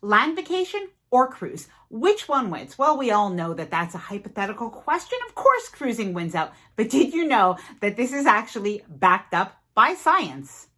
land vacation or cruise? Which one wins? Well, we all know that that's a hypothetical question. Of course, cruising wins out. But did you know that this is actually backed up by science?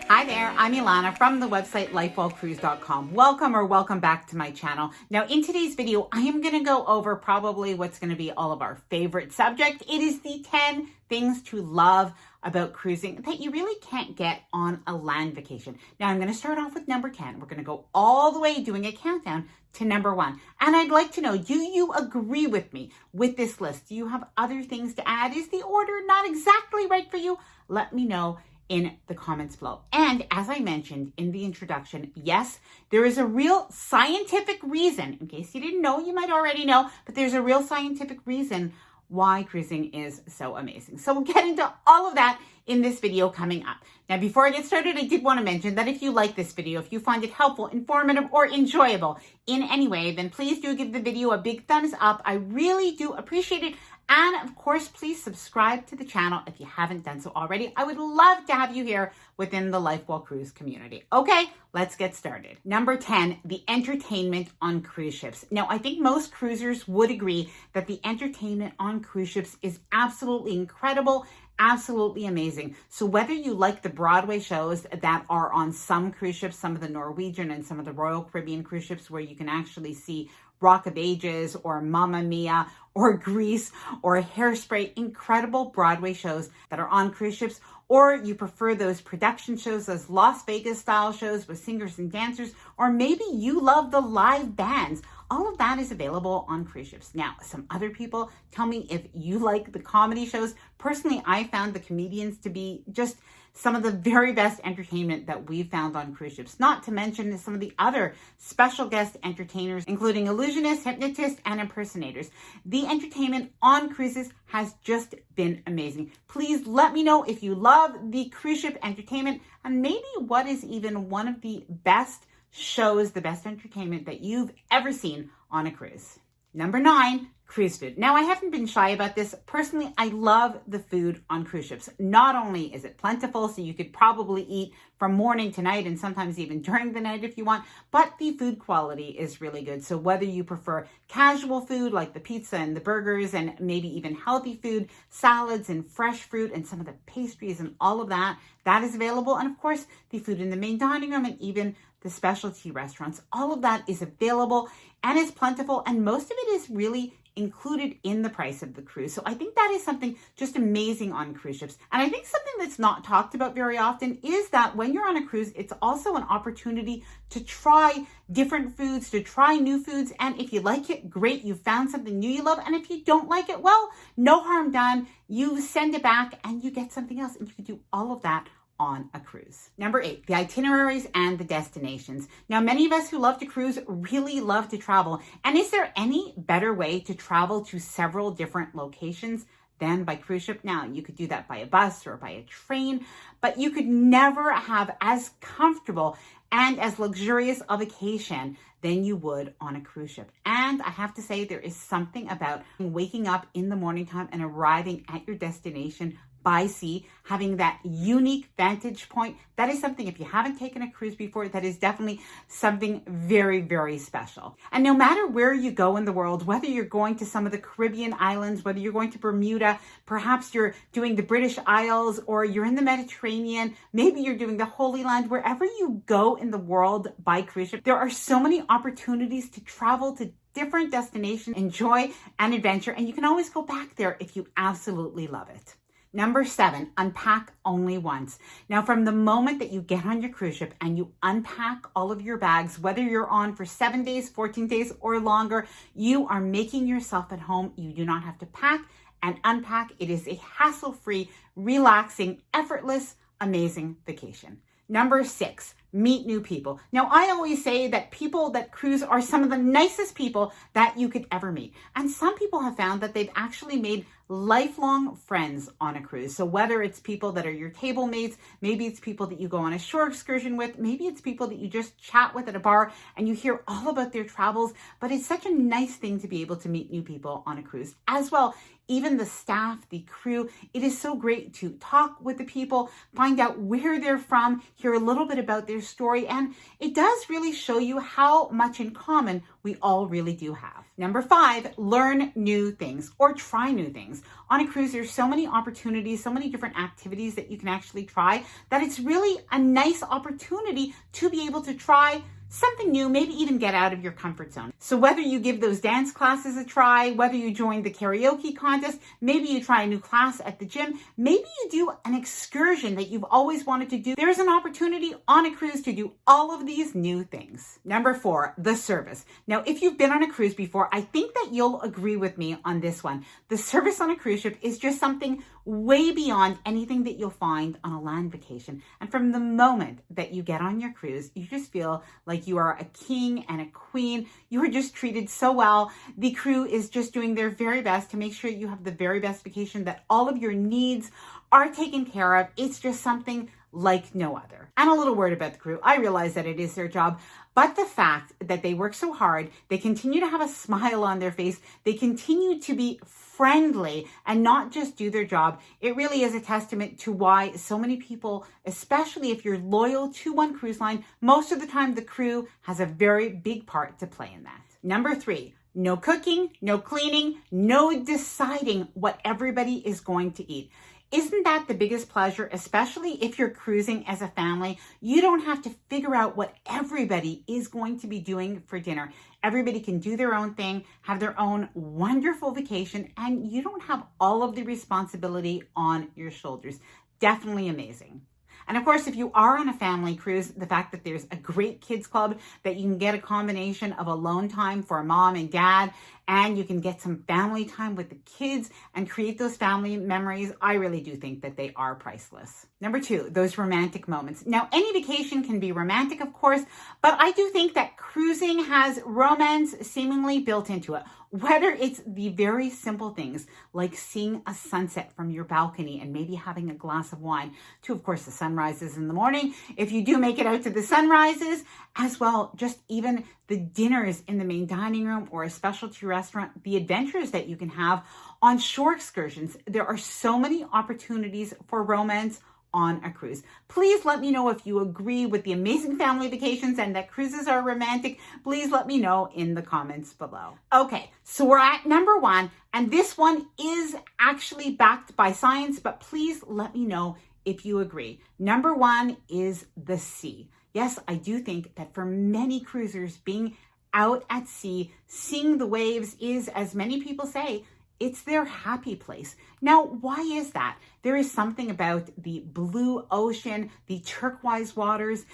Hi there, I'm Ilana from the website lifewellcruise.com. Welcome back to my channel. Now in today's video, I am going to go over probably what's going to be all of our favorite subject. It is the 10 things to love about cruising that you really can't get on a land vacation. Now I'm going to start off with number 10. We're going to go all the way doing a countdown to number 1. And I'd like to know, do you agree with me with this list? Do you have other things to add? Is the order not exactly right for you? Let me know in the comments below. And as I mentioned in the introduction, yes, there is a real scientific reason, in case you didn't know, you might already know, but there's a real scientific reason why cruising is so amazing. So we'll get into all of that in this video coming up. Now, before I get started, I did want to mention that if you like this video, if you find it helpful, informative, or enjoyable in any way, then please do give the video a big thumbs up. I really do appreciate it. And of course, please subscribe to the channel if you haven't done so already. I would love to have you here within the Life Well Cruise community. Okay, let's get started. Number 10, the entertainment on cruise ships. Now, I think most cruisers would agree that the entertainment on cruise ships is absolutely incredible, absolutely amazing. So whether you like the Broadway shows that are on some cruise ships, some of the Norwegian and some of the Royal Caribbean cruise ships where you can actually see Rock of Ages or Mamma Mia or Grease or Hairspray, incredible Broadway shows that are on cruise ships, or you prefer those production shows, those Las Vegas style shows with singers and dancers, or maybe you love the live bands. All of that is available on cruise ships. Now, some other people tell me if you like the comedy shows. Personally, I found the comedians to be just some of the very best entertainment that we've found on cruise ships, not to mention some of the other special guest entertainers, including illusionists, hypnotists, and impersonators. The entertainment on cruises has just been amazing. Please let me know if you love the cruise ship entertainment and maybe what is even one of the best shows, the best entertainment that you've ever seen on a cruise. Number 9, cruise food. Now, I haven't been shy about this. Personally, I love the food on cruise ships. Not only is it plentiful, so you could probably eat from morning to night and sometimes even during the night if you want, but the food quality is really good. So whether you prefer casual food like the pizza and the burgers and maybe even healthy food, salads and fresh fruit and some of the pastries and all of that, that is available. And of course, the food in the main dining room and even the specialty restaurants, all of that is available and is plentiful. And most of it is really included in the price of the cruise. So I think that is something just amazing on cruise ships. And I think something that's not talked about very often is that when you're on a cruise, it's also an opportunity to try different foods, to try new foods. And if you like it, great, you found something new you love. And if you don't like it, well, no harm done. You send it back and you get something else. And you can do all of that on a cruise. Number 8, the itineraries and the destinations. Now, many of us who love to cruise really love to travel. And is there any better way to travel to several different locations than by cruise ship? Now, you could do that by a bus or by a train, but you could never have as comfortable and as luxurious a vacation than you would on a cruise ship. And I have to say, there is something about waking up in the morning time and arriving at your destination by sea, having that unique vantage point. That is something, if you haven't taken a cruise before, that is definitely something very, very special. And no matter where you go in the world, whether you're going to some of the Caribbean islands, whether you're going to Bermuda, perhaps you're doing the British Isles, or you're in the Mediterranean, maybe you're doing the Holy Land, wherever you go in the world by cruise ship, there are so many opportunities to travel to different destinations, enjoy and adventure, and you can always go back there if you absolutely love it. Number 7, unpack only once. Now, from the moment that you get on your cruise ship and you unpack all of your bags, whether you're on for 7 days, 14 days, or longer, you are making yourself at home. You do not have to pack and unpack. It is a hassle-free, relaxing, effortless, amazing vacation. Number 6, meet new people. Now, I always say that people that cruise are some of the nicest people that you could ever meet. And some people have found that they've actually made lifelong friends on a cruise. So whether it's people that are your table mates, maybe it's people that you go on a shore excursion with, maybe it's people that you just chat with at a bar and you hear all about their travels, but it's such a nice thing to be able to meet new people on a cruise as well. Even the staff, the crew, it is so great to talk with the people, find out where they're from, hear a little bit about their story, and it does really show you how much in common we all really do have. Number 5, learn new things or try new things. On a cruise, there's so many opportunities, so many different activities that you can actually try that it's really a nice opportunity to be able to try something new, maybe even get out of your comfort zone. So whether you give those dance classes a try, whether you join the karaoke contest, maybe you try a new class at the gym, maybe you do an excursion that you've always wanted to do, there's an opportunity on a cruise to do all of these new things. Number 4, the service. Now, if you've been on a cruise before, I think that you'll agree with me on this one. The service on a cruise ship is just something way beyond anything that you'll find on a land vacation. And from the moment that you get on your cruise, you just feel like you are a king and a queen. You are just treated so well. The crew is just doing their very best to make sure you have the very best vacation, that all of your needs are taken care of. It's just something like no other. And a little word about the crew. I realize that it is their job, but the fact that they work so hard, they continue to have a smile on their face, they continue to be friendly and not just do their job, it really is a testament to why so many people, especially if you're loyal to one cruise line, most of the time the crew has a very big part to play in that. Number 3, no cooking, no cleaning, no deciding what everybody is going to eat. Isn't that the biggest pleasure, especially if you're cruising as a family? You don't have to figure out what everybody is going to be doing for dinner. Everybody can do their own thing, have their own wonderful vacation, and you don't have all of the responsibility on your shoulders. Definitely amazing. And of course, if you are on a family cruise, the fact that there's a great kids club, that you can get a combination of alone time for mom and dad, and you can get some family time with the kids and create those family memories, I really do think that they are priceless. Number 2, those romantic moments. Now, any vacation can be romantic, of course, but I do think that cruising has romance seemingly built into it. Whether it's the very simple things like seeing a sunset from your balcony and maybe having a glass of wine, to, of course, the sunrises in the morning, if you do make it out to the sunrises, as well, just even the dinners in the main dining room or a specialty restaurant, the adventures that you can have on shore excursions. There are so many opportunities for romance on a cruise. Please let me know if you agree with the amazing family vacations and that cruises are romantic. Please let me know in the comments below. Okay, so we're at number 1, and this one is actually backed by science, but please let me know if you agree. Number 1 is the sea. Yes, I do think that for many cruisers, being out at sea, seeing the waves is, as many people say, it's their happy place. Now, why is that? There is something about the blue ocean, the turquoise waters,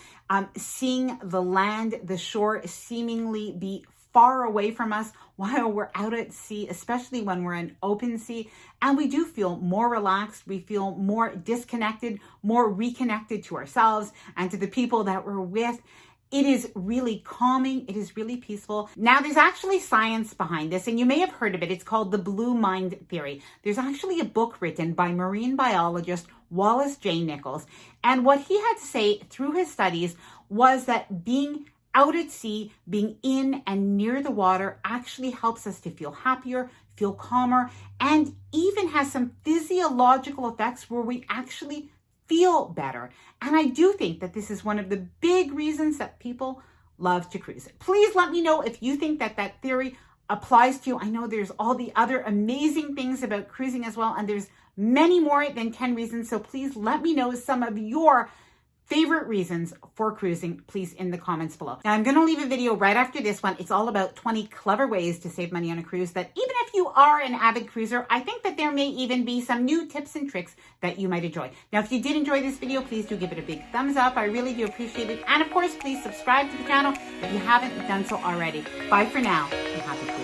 seeing the land, the shore seemingly be far away from us while we're out at sea, especially when we're in open sea. And we do feel more relaxed. We feel more disconnected, more reconnected to ourselves and to the people that we're with. It is really calming. It is really peaceful. Now, there's actually science behind this, and you may have heard of it. It's called the Blue Mind Theory. There's actually a book written by marine biologist Wallace J. Nichols. And what he had to say through his studies was that being out at sea, being in and near the water actually helps us to feel happier, feel calmer, and even has some physiological effects where we actually feel better. And I do think that this is one of the big reasons that people love to cruise. Please let me know if you think that that theory applies to you. I know there's all the other amazing things about cruising as well, and there's many more than 10 reasons. So please let me know some of your favorite reasons for cruising, please, in the comments below. Now, I'm going to leave a video right after this one. It's all about 20 clever ways to save money on a cruise that even if you are an avid cruiser, I think that there may even be some new tips and tricks that you might enjoy. Now, if you did enjoy this video, please do give it a big thumbs up. I really do appreciate it. And of course, please subscribe to the channel if you haven't done so already. Bye for now, and happy cruising.